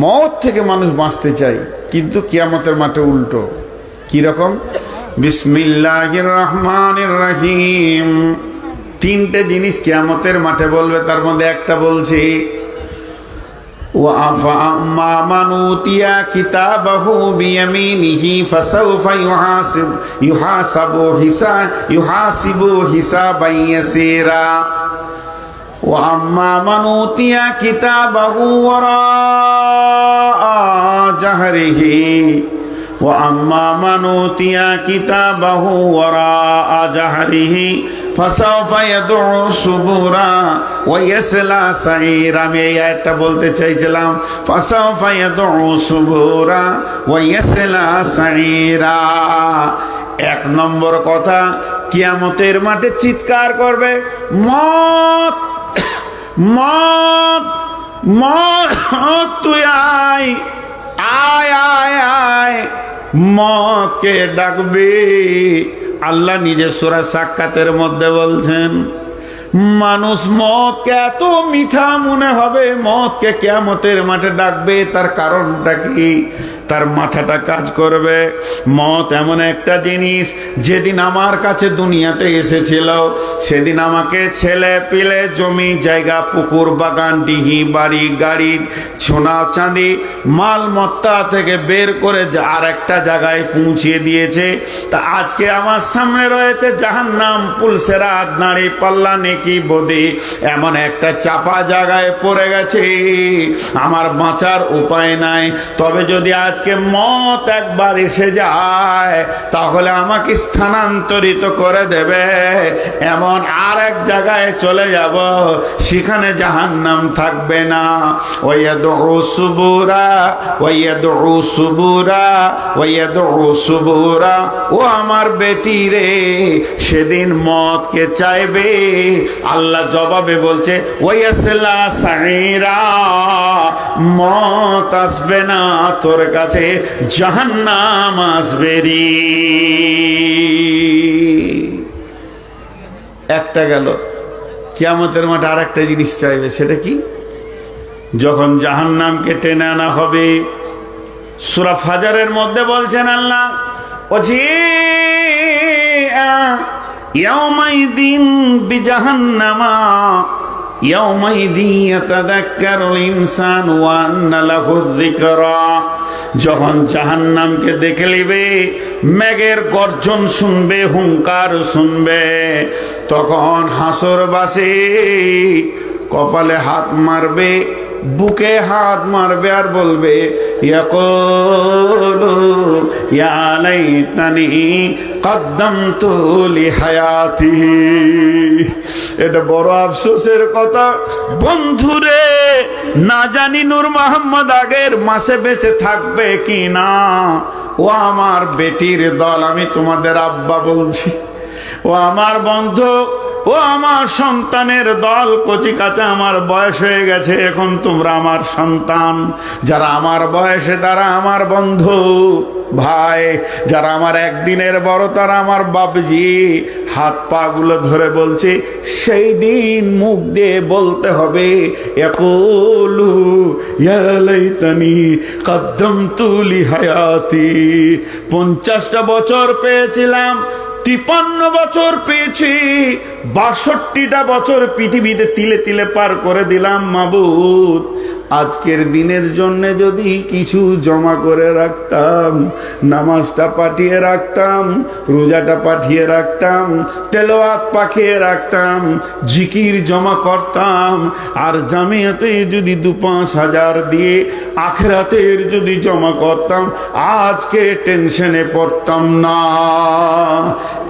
মওত থেকে মানুষ বাঁচতে চায়, কিন্তু কিয়ামতের মাঠে উল্টো। কি রকম? বিসমিল্লাহির রহমানির রহিম। তিনটে জিনিস কিয়ামতের মাঠে বলবে, তার মধ্যে একটা বলছি, وَأَمَّا مَنْ أُوتِيَ كِتَابَهُ بِيَمِينِهِ فَسَوْفَ يُحَاسَبُ حِسَابًا يَسِيرًا وَأَمَّا مَنْ أُوتِيَ كِتَابَهُ وَرَاءَ ظَهْرِهِ وَأَمَّا مَنْ أُوتِيَ كِتَابَهُ وَرَاءَ ظَهْرِهِ فَسَوْفَ يَدْعُو ثُبُورًا وَيَصْلَى سَعِيرًا। আমি এই আয়াতটা বলতে চাইছিলাম, فَسَوْفَ يَدْعُو ثُبُورًا وَيَصْلَى سَعِيرًا। এক নম্বর কথা, কিয়ামতের মাঠে চিৎকার করবে, মত মত মত, তুই আয় আয় আয় আয়। মতকে ডাকবে। আল্লাহ নিজের সূরা সাক্কাতের মধ্যে বলছেন, মানুষ মতকে এত মিঠা মনে হবে, মতকে কিয়ামতের মাঠে ডাকবে। তার কারণটা কি? তার মাথাটা কাজ করবে। মত এমন একটা জিনিস, যেদিন আমার কাছে দুনিয়াতে এসেছিল, সেদিন আমাকে ছেলে পিলে, জমি জায়গা, পুকুর বাগান, ডিহি বাড়ি, গাড়ি, সোনা চাঁদি, মালমত্তা থেকে বের করে আর একটা জায়গায় পৌঁছিয়ে দিয়েছে। তা আজকে আমার সামনে রয়েছে জাহান্নাম, পুলসেরাত, নাড়ি পাল্লা, নেকি বদি, এমন একটা চাপা জায়গায় পড়ে গেছে, আমার বাঁচার উপায় নাই। তবে যদি আজকে মত একবার এসে যায়, তাহলে আমাকে স্থানান্তরিত করে দেবে, এমন আর এক জায়গায় চলে যাব, সেখানে জাহান্নাম থাকবে না। ওয়ায়াদউ সুবুরা ওয়ায়াদউ সুবুরা ওয়ায়াদউ সুবুরা। ও আমার বেটি রে, সেদিন মতকে চাইবে। আল্লাহ জবাবে বলছে, ওয়ায়াসলা সাইরা, মত আসবে না তোর কাছে, জাহান্নাম আসবে রে। একটা গেল। কিয়ামতের মাঠে আর একটা জিনিস চাইবে, সেটা কি? যখন জাহান্নামকে টেনে আনা হবে, সূরা ফাজরের মধ্যে বলছেন আল্লাহ, ইয়াউমাইদিন বিজাহান্নামা ইয়াউমাইদিন ইয়াতাযাক্কারুল ইনসানু ওয়া আন্না লাহু যিকরা। যখন জাহান্নামকে দেখে নিবে, মেঘের গর্জন শুনবে, হুঙ্কার শুনবে, তখন হাসরবাসী কপালে হাত মারবে, বুকে হাত মারবে, আর বলবে, ইয়াকুলু ইয়া লাইতানি কদ্দামতু লিহায়াতি। এটা বড় আফসোসের কথা বন্ধুরে। না জানি নূর মোহাম্মদ আগের মাসে বেঁচে থাকবে কি না। ও আমার বেটির দল, আমি তোমাদের আব্বা বলছি, ও আমার বন্ধু, ও আমার সন্তানের দল, কচি কাঁচা আমার বয়স হয়ে গেছে, এখন তোমরা আমার সন্তান। যারা আমার বয়সে, তারা আমার বন্ধু ভাই, যারা আমার একদিনের বড়, তারা আমার বাবজি। হাত পা গুলো ধরে বলছে, সেই দিন মুখ দিয়ে বলতে হবে, ইয়াকুলু ইয়া লাইতানি কদ্দামতু লিহায়াতি। 50টা বছর পেয়েছিলাম, 53 বছর পেয়েছি, 62টা বছর পৃথিবীতে তিলে তিলে পার করে দিলাম। মাবুদ, আজকের দিনের জন্য যদি কিছু জমা করে রাখতাম, নামাজটা পাঠিয়ে রাখতাম, রোজাটা পাঠিয়ে রাখতাম, তেলাওয়াত পাঠিয়ে রাখতাম, জিকির জমা করতাম, আর জামিয়াতে যদি 2-5 হাজার দিয়ে আখিরাতের যদি জমা করতাম, আজকে টেনশনে পড়তাম না।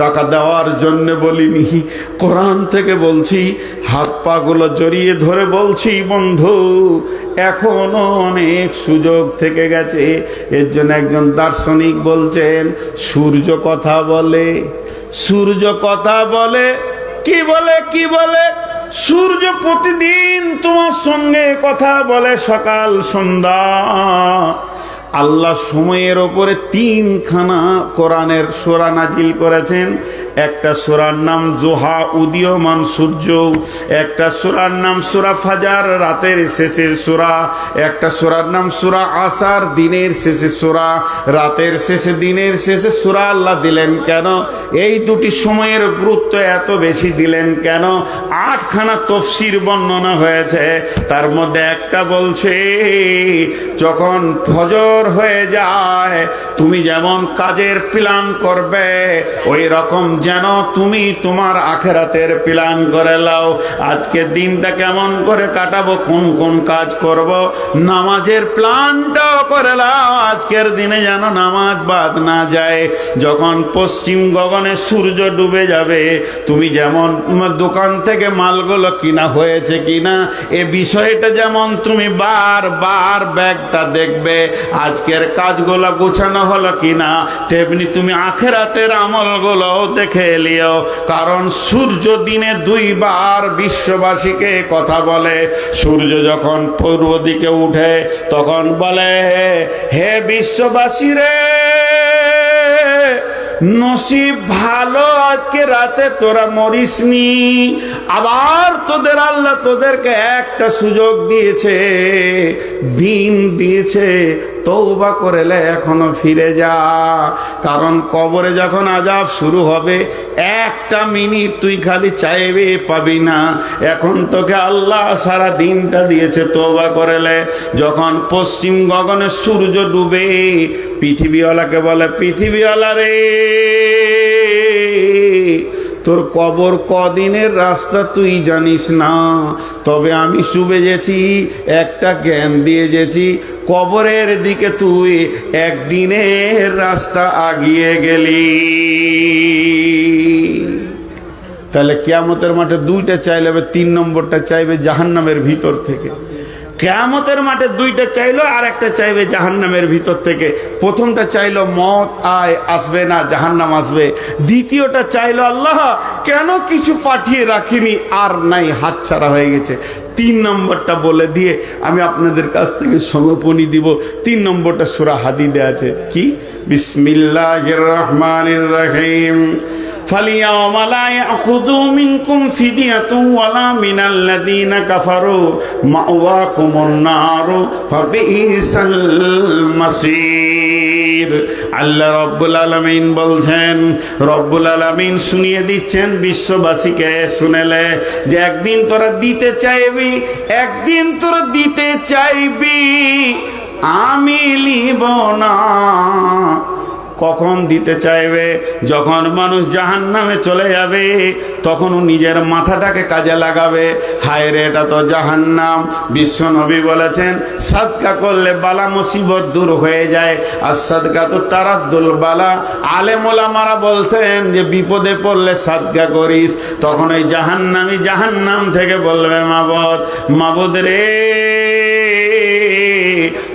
টাকা দেওয়ার জন্য বলিনি, কোরআন থেকে বলছি, হাত পা গুলো জড়িয়ে ধরে বলছি, বন্ধু এখনো অনেক সুযোগ থেকে গেছে। এর জন্য একজন দার্শনিক বলছেন, সূর্য কথা বলে, সূর্য কথা বলে, কি বলে কি বলে? সূর্য প্রতিদিন তোমার সঙ্গে কথা বলে, সকাল সন্ধ্যা। আল্লাহ সময়ের ওপরে 3খানা কোরআনের সূরা নাজিল করেছেন। একটা সূরার নাম জোহা, উদীয়মান সূর্য, একটা সূরার নাম সূরা ফাজার, রাতের শেষের সূরা, একটা সূরার নাম সূরা আসার, দিনের শেষে সূরা, রাতের শেষে দিনের শেষে সূরা আল্লাহ দিলেন কেন? এই দুটি সময়ের গুরুত্ব এত বেশি দিলেন কেন? 8খানা তাফসীর বর্ণনা হয়েছে, তার মধ্যে একটা বলছে যখন ফজর হয়ে যায় তুমি যেমন কাজের প্ল্যান করবে ওই রকম যেন তুমি তোমার আখিরাতের প্ল্যান করে লাও। আজকের দিনটা কেমন করে কাটাবো, কোন কোন কাজ করব, নামাজের প্ল্যানটাও করে লাও। আজকের দিনে যেন নামাজ বাদ না যায়। যখন পশ্চিম গগনে সূর্য ডুবে যাবে তুমি যেমন তোমার দোকান থেকে মালগুলো কিনা হয়েছে কিনা এ বিষয়টা যেমন তুমি বারবার ব্যাগটা দেখবে আজকের কাজগুলো গোছানো হলো কিনা, তেমনি তুমি আখিরাতের আমলগুলো দেখে এলিও। কারণ সূর্য দিনে 2 বার বিশ্ববাসীকে কথা বলে। সূর্য যখন পূর্ব দিকে উঠে তখন বলে, হে বিশ্ববাসী রে, নসিব ভালো আজকে রাতে তোরা মরিসনি। আবার তোদের আল্লাহ তোদেরকে একটা সুযোগ দিয়েছে, দিন দিয়েছে, তওবা করলে এখনো ফিরে যা। কারণ কবরে যখন আযাব শুরু হবে 1টা মিনিট তুই খালি চাইবে পাবি না। এখন তোকে আল্লাহ সারা দিনটা দিয়েছে, তওবা করলে। যখন পশ্চিম গগনে সূর্য ডুবে পৃথিবীওয়ালাকে বলে, পৃথিবীওয়ালা রে, তোর কবর কদিনের রাস্তা তুই জানিস না, তবে আমি শুবে গেছি, একটা জ্ঞান দিয়ে গেছি, কবরের দিকে তুই 1 দিনের রাস্তা আগিয়ে গেলি। তাহলে কিয়ামতের মাঠে 2টা চাইলে, 3 নম্বরটা চাইবে জাহান্নামের ভিতর থেকে। কিয়ামতের মাঠে 2টা চাইলো, আর একটা চাইবে জাহান্নামের ভিতর থেকে। প্রথমটা চাইলো মত আসবে না, জাহান্নাম আসবে। দ্বিতীয়টা চাইলো আল্লাহ কেন কিছু পাঠিয়ে রাখিনি, আর নাই, হাতছাড়া হয়ে গেছে। 3 নম্বরটা বলে দিয়ে আমি আপনাদের কাছ থেকে সমাপনী দিব। 3 নম্বরটা সূরা হাদীদে আছে, কি? বিসমিল্লাহির রহমানির রহিম। فَالْيَوْمَ لَا يَأْخُذُوا مِنْكُمْ فِدْيَةٌ وَلَا مِنَ الَّذِينَ كَفَرُوا مَأْوَاكُمُ النَّارُ فَبِئْسَ الْمَصِيرُ। আল্লাহ রব্বুল আলামিন বলছেন, রব্বুল আলামিন শুনিয়ে দিচ্ছেন বিশ্ববাসীকে, শুনেলে যে একদিন তোরা দিতে চাইবি, একদিন তোরা দিতে চাইবি, আমি লিব না। কখন দিতে চাইবে? যখন মানুষ জাহান্নামে চলে যাবে তখন ও নিজের মাথাটাকে কাজে লাগাবে। হায় রে, এটা তো জাহান্নাম। বিশ্ব নবী বলেছেন সাদকা করলে বালা মুসিবত দূর হয়ে যায়, আর সাদকা তো তারাদ্দুল বালা। আলেম ওলামারা বলতেন যে বিপদে পড়লে সাদকা করিস। তখন ওই জাহান্নামী জাহান্নাম থেকে বলবে, মাবুদ, মাবুদ রে,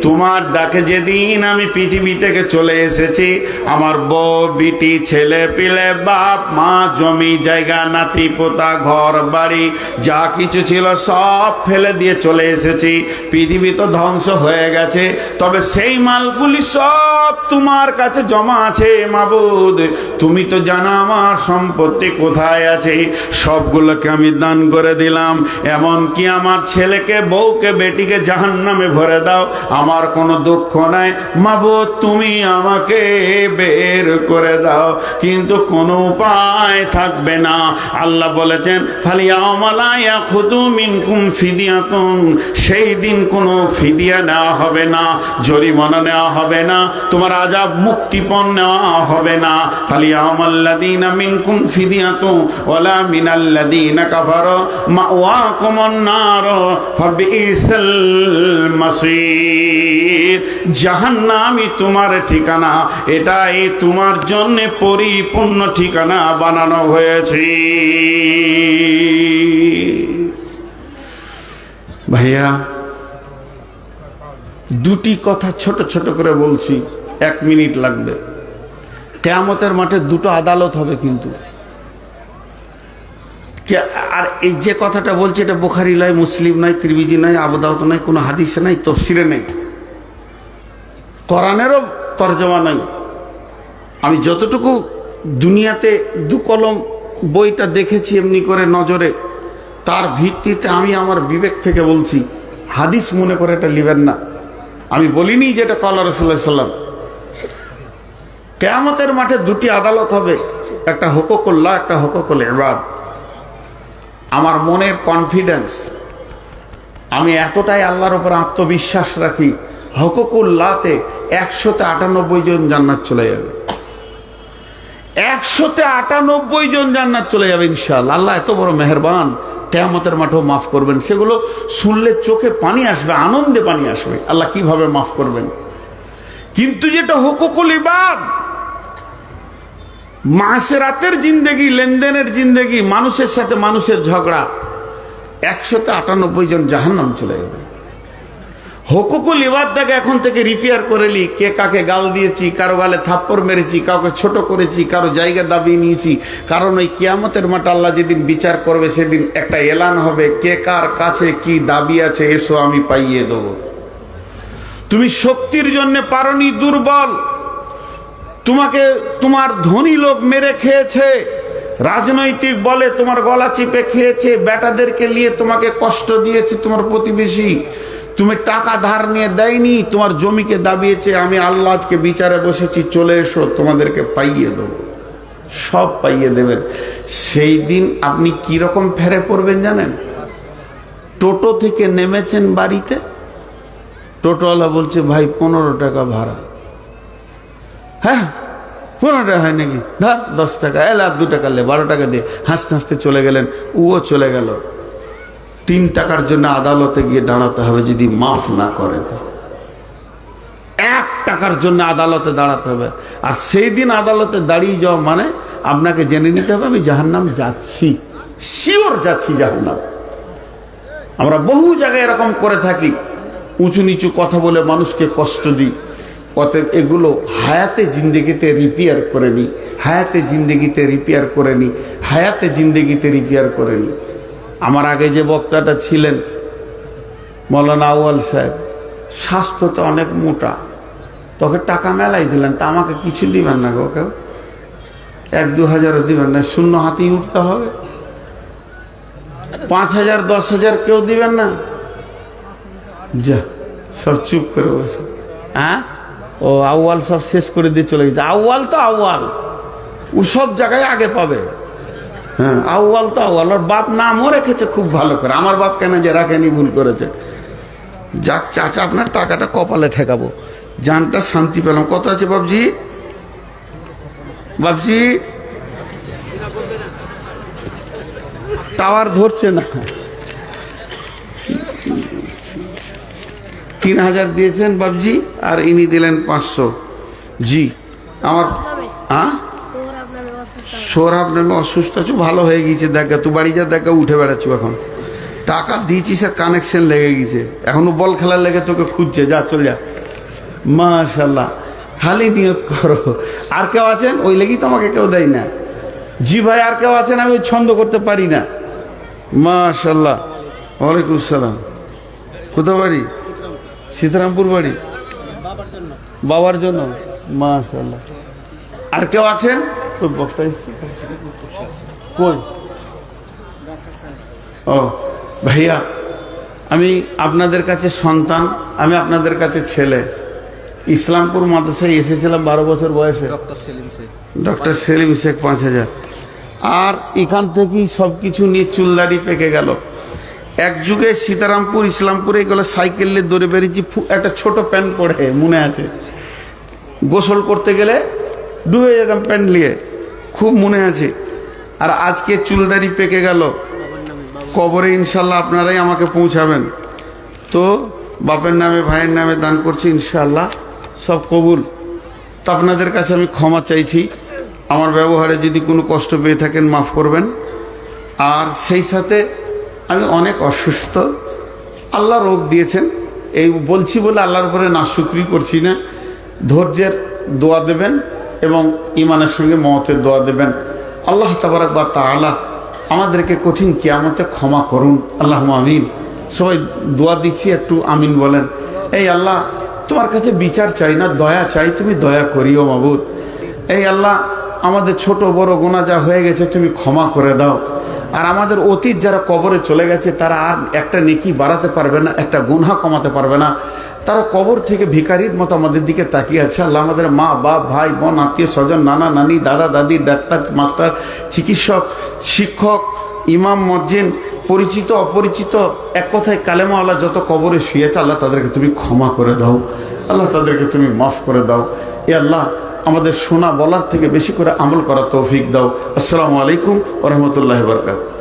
তোমার ডাকে যেদিন আমি পৃথিবী থেকে চলে এসেছি, আমার বউ বিটি ছেলে পিলে বাপ মা জমি জায়গা নাতি পোতা ঘর বাড়ি যা কিছু ছিল সব ফেলে দিয়ে চলে এসেছি। পৃথিবী তো ধ্বংস হয়ে গেছে, তবে সেই মালগুলি সব তোমার কাছে জমা আছে মাবুদ। তুমি তো জানো আমার সম্পত্তি কোথায় আছে, সবগুলোকে আমি দান করে দিলাম। এমনকি আমার ছেলেকে বউকে বেটিকে জাহান্নামে ভরে দাও, আমার কোনো দুঃখ নাই মাবুদ, তুমি আমাকে বের করে দাও, কিন্তু কোনো উপায় থাকবে না। আল্লাহ বলেছেন ফালিয়াউমা লা ইয়াখুযু মিনকুম ফিদিয়াতুন, সেই দিন কোনো ফিদিয়া নেওয়া হবে না, জরিমানা নেওয়া হবে না, তোমার আযাব মুক্তিপণ নেওয়া হবে না। ফালিয়াউমাল্লাযীনা মিনকুম ফিদিয়াতুন ওয়ালা মিনাল্লাযীনা কাফারু মাওয়াকুমুন নার ফাবিইসাল মাসীর। জাহান্নামই তোমার ঠিকানা, এটাই তোমার জন্য পরিপূর্ণ ঠিকানা বানানো হয়েছে। ভাইয়া, 2টি কথা ছোট ছোট করে বলছি, 1 মিনিট লাগবে। কিয়ামতের মাঠে 2টো আদালত হবে কিন্তু। আর এই যে কথাটা বলছি এটা বুখারী নয়, মুসলিম নয়, তিরমিজি নয়, আবু দাউদ নয়, কোনো হাদিসে নাই, তাফসীরে নেই, কোরআনেরও তরজমা নাই। আমি যতটুকু দুনিয়াতে দু কলম বইটা দেখেছি এমনি করে নজরে, তার ভিত্তিতে আমি আমার বিবেক থেকে বলছি, হাদিস মনে করে এটা লিবেন না। আমি বলিনি যে এটা কালা রাসূলুল্লাহ সাল্লাল্লাহু আলাইহি ওয়াসাল্লাম। কিয়ামতের মাঠে দুটি আদালত হবে, একটা হুকুকুল্লাহ, একটা হুকুকুল ইবাদ। আমার মনের কনফিডেন্স, আমি এতটাই আল্লাহর উপর আত্মবিশ্বাস রাখি, হুকুকুল্লাহতে 198 জন জান্নাত চলে যাবে। 198 জন জান্নাত চলে যাবে ইনশাআল্লাহ। আল্লাহ এত বড় মেহেরবান, কিয়ামতের মাঠেও মাফ করবেন। সেগুলো শুনলে চোখে পানি আসবে, আনন্দে পানি আসবে, আল্লাহ কিভাবে মাফ করবেন। কিন্তু যেটা হুকুকুল ইবাদ, মাসেরাতের জিন্দেগি, লেনদেনের জিন্দেগি, মানুষের সাথে মানুষের ঝগড়া, 198 জন জাহান্নাম চলে যাবে। হুকুকুল ইবাদটাকে এখন থেকে রিপেয়ার করে নি, কে কাকে গাল দিয়েছি, কারো গালে থাপ্পড় মেরেছি, কাউকে ছোট করেছি, কারো জায়গা দাবিয়ে নিয়েছি। কারণ ওই কিয়ামতের মাঠে আল্লাহ যেদিন বিচার করবে, সেদিন একটা এলান হবে, কে কার কাছে কি দাবি আছে, এসো আমি পাইয়ে দেবো। তুমি শক্তির জন্য পারনি, দুর্বল, তোমাকে তোমার ধনী লোক মেরে খেয়েছে, রাজনৈতিক বলে তোমার গলা চিপে খেয়েছে, বেটাদেরকে নিয়ে তোমাকে কষ্ট দিয়েছে তোমার প্রতিবেশী, তুমি টাকা ধার নিয়ে দেয়নি, তোমার জমিকে দাবিয়েছে, আমি আল্লাহ আজকে বিচারে বসেছি, চলে এসো, তোমাদেরকে পাইয়ে দেবো। সব পাইয়ে দেবেন। সেই দিন আপনি কিরকম ফেরে পড়বেন জানেন? টোটো থেকে নেমেছেন বাড়িতে, টোটোওয়ালা বলছে ভাই 15 টাকা ভাড়া। হ্যাঁ 15 টাকা হয় নাকি, ধর 10 টাকা, এলা 2 টাকা লে, 12 টাকা দিয়ে হাসতে হাসতে চলে গেলেন। ও চলে গেল। 3 টাকার জন্য আদালতে গিয়ে দাঁড়াতে হবে, যদি মাফ না করে তো 1 টাকার জন্য আদালতে দাঁড়াতে হবে। আর সেই দিন আদালতে দাঁড়িয়ে যাওয়া মানে আপনাকে জেনে নিতে হবে আমি জাহান্নাম যাচ্ছি, শিওর যাচ্ছি জাহান্নাম। আমরা বহু জায়গায় এরকম করে থাকি, উঁচু নিচু কথা বলে মানুষকে কষ্ট দিই। অতএব এগুলো হায়াতে জিন্দেগিতে রিপেয়ার করে নি, হায়াতে জিন্দেগিতে রিপেয়ার করে নি, হায়াতে জিন্দেগিতে রিপেয়ার করে নি। আমার আগে যে বক্তাটা ছিলেন মৌলানা আউয়াল সাহেব, স্বাস্থ্য তো অনেক মোটা, তোকে টাকা মেলাই দিলেন, তা আমাকে কিছু দিবেন না গো, কেউ 1-2 হাজারও দিবেন না, শূন্য হাতেই উঠতে হবে। 5,000 10,000 কেউ দিবেন না? যা সব চুপ করে বসে। হ্যাঁ, ও আউয়াল সব শেষ করে দিয়ে চলে গেছে। আউয়াল তো আউয়াল, ও সব জায়গায় আগে পাবে। হ্যাঁ, আউয়াল তো আউয়াল, ওর বাপ নামও রেখেছে খুব ভালো করে। আমার বাপ কেন যে রাখেনি, ভুল করেছে। যাক চাচা, আপনার টাকাটা কপালে ঠেকাবো, জানটা শান্তি পেলাম। কত আছে বাবজি? বাবজি টাওয়ার ধরছে না। 3,000 দিয়েছেন বাবজি, আর ইনি দিলেন 500। জি, আমার সৌরভ নামে অসুস্থ আছো, ভালো হয়ে গেছে। দেখা তুই বাড়ি যা, দেখা উঠে বেড়াচ্ছ এখন। টাকা দিয়েছিস আর কানেকশন লেগে গেছে, এখনো বল খেলার লেগে তোকে খুঁজছে। যা চল যা। মাশাল্লাহ, খালি নিয়ত করো। আর কেউ আছেন? ওই লেগেই তোমাকে কেউ দেয় না। জি ভাই, আর কেউ আছেন? আমি ছন্দ করতে পারি না। মাশাল্লাহ, ওয়ালাইকুম সালাম। কোথাও বাড়ি? সীতারামপুর বাড়ি, বাবার জন্য। মাশাল্লাহ। আর কেউ আছেন? তো বক্তা কই? ও ভাইয়া, আমি আপনাদের কাছে সন্তান, আমি আপনাদের কাছে ছেলে। ইসলামপুর মাদ্রাসায় এসেছিলাম 12 বছর বয়সে। ডক্টর সেলিম শেখ 5,000। আর এখান থেকেই সব কিছু নিয়ে চুলদাড়ি পেকে গেল। এক যুগে সীতারামপুর ইসলামপুরে এগুলো সাইকেলে দৌড়ে বেরিয়েছি, একটা ছোট প্যান্ট পরে, মনে আছে। গোসল করতে গেলে ডুবে যেতাম প্যান্ট নিয়ে, খুব মনে আছে। আর আজকে চুলদাড়ি পেকে গেল। কবরে ইনশাল্লাহ আপনারাই আমাকে পৌঁছাবেন। তো বাপের নামে ভাইয়ের নামে দান করছি, ইনশাল্লাহ সব কবুল। তো আপনাদের কাছে আমি ক্ষমা চাইছি, আমার ব্যবহারে যদি কোনো কষ্ট পেয়ে থাকেন মাফ করবেন। আর সেই সাথে আমি অনেক অসুস্থ, আল্লাহ রোগ দিয়েছেন, এই বলছি বলে আল্লাহর উপরে নাশুকরি করছি না। ধৈর্যের দোয়া দেবেন এবং ইমানের সঙ্গে মওতের দোয়া দেবেন। আল্লাহ তাবারাক ওয়া তাআলা আমাদেরকে কঠিন কিয়ামতে ক্ষমা করুন, আল্লাহুম্মা আমিন। সবাই দোয়া দিচ্ছি, একটু আমিন বলেন। এই আল্লাহ, তোমার কাছে বিচার চাই না, দয়া চাই, তুমি দয়া করিও মাবুদ। এই আল্লাহ, আমাদের ছোট বড় গুনাহ যা হয়ে গেছে তুমি ক্ষমা করে দাও। আর আমাদের অতীত যারা কবরে চলে গেছে তারা আর একটা নেকি বাড়াতে পারবে না, একটা গুনাহ কমাতে পারবে না, তারা কবর থেকে ভিখারির মতো আমাদের দিকে তাকিয়ে আছে। আল্লাহ আমাদের মা বাপ ভাই বোন আত্মীয় স্বজন নানা নানি দাদা দাদি ডাক্তার মাস্টার চিকিৎসক শিক্ষক ইমাম মজ্জিন পরিচিত অপরিচিত এক কথায় কালেমাওয়ালা যত কবরে শুয়েছে আল্লাহ তাদেরকে তুমি ক্ষমা করে দাও, আল্লাহ তাদেরকে তুমি মাফ করে দাও। এ আল্লাহ আমাদের শোনা বলার থেকে বেশি করে আমল করা তৌফিক দাও। আসসালামু আলাইকুম ওয়া রাহমাতুল্লাহি ওয়া বারাকাতুহু।